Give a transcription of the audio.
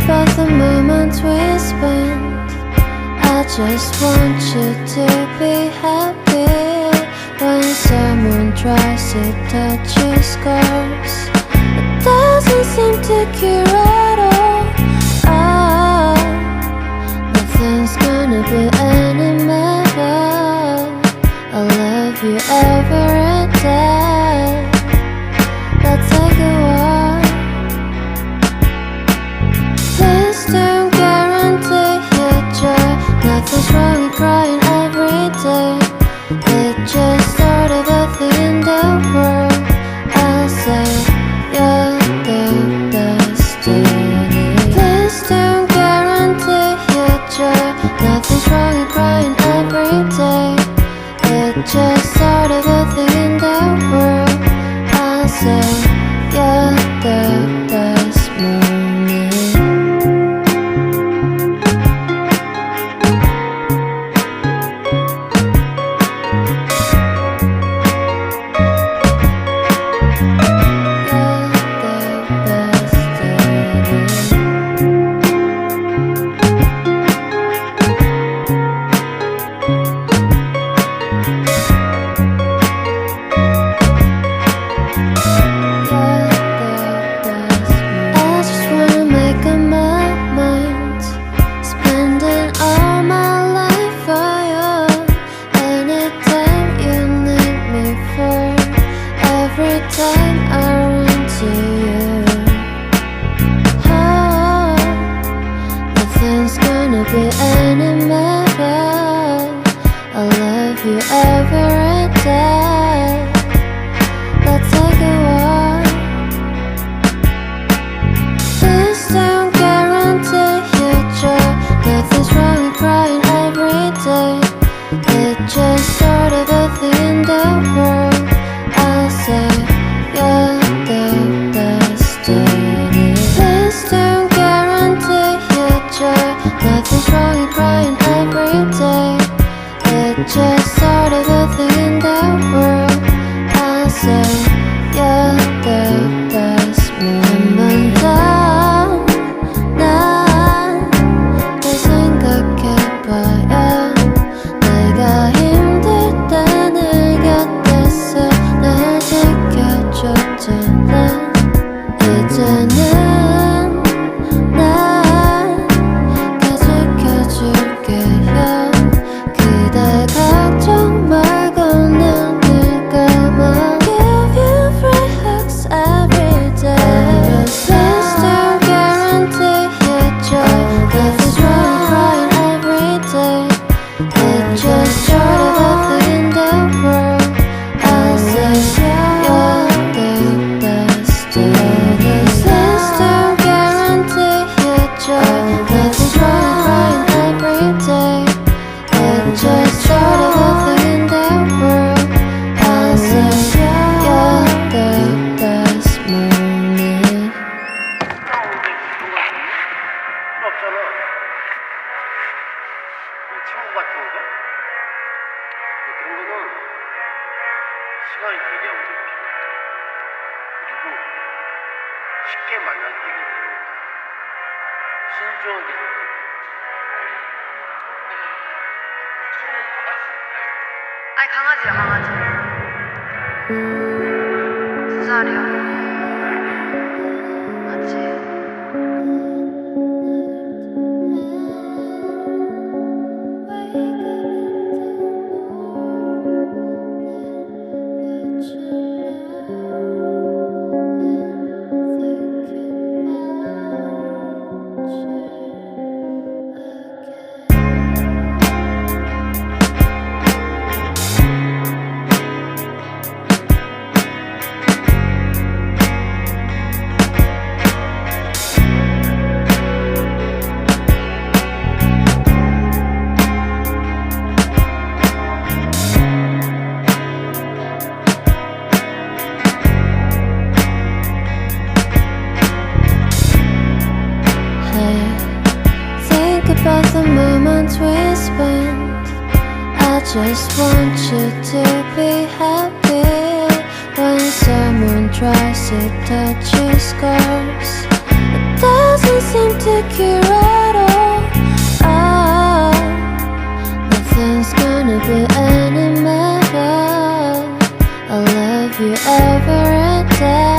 About the moments we spent, I just want you to be happy. When someone tries to touch your scars, it doesn't seem to cure at all. Nothing's gonna be any better. I'll love you every day. Let's take a walk. Please don't guarantee your joy. Nothing's wrong with crying every day. It's just sort of a thing in the world. I'll say you're the destiny. Please don't guarantee your joy. Nothing's wrong with crying every day. It's just sort of a thing in the world. I'll say you're the best moment. Be any matter. I love you every day. Let's take a walk. Please don't guarantee your joy. Nothing's wrong with crying every day. It's just sort of a thing in the world. I'll say you're the destiny. Please don't guarantee your joy. Nothing's wrong with crying every day. It's just sort of a thing in the world. I'll say you're the best moment. 난 생각해봐야 내가 힘들 때 내 곁에서 날 지켜줬잖아. 이제는 시간이 되게 오래 필요해. 그리고 쉽게 만나서 해결되는 거야. 신중하게 생각해. 아니 강아지야 강아지. 2살이야. 맞지? just want you to be happy. When someone tries to touch your scars, it doesn't seem to cure at all. Nothing's gonna be any better. I love you every day.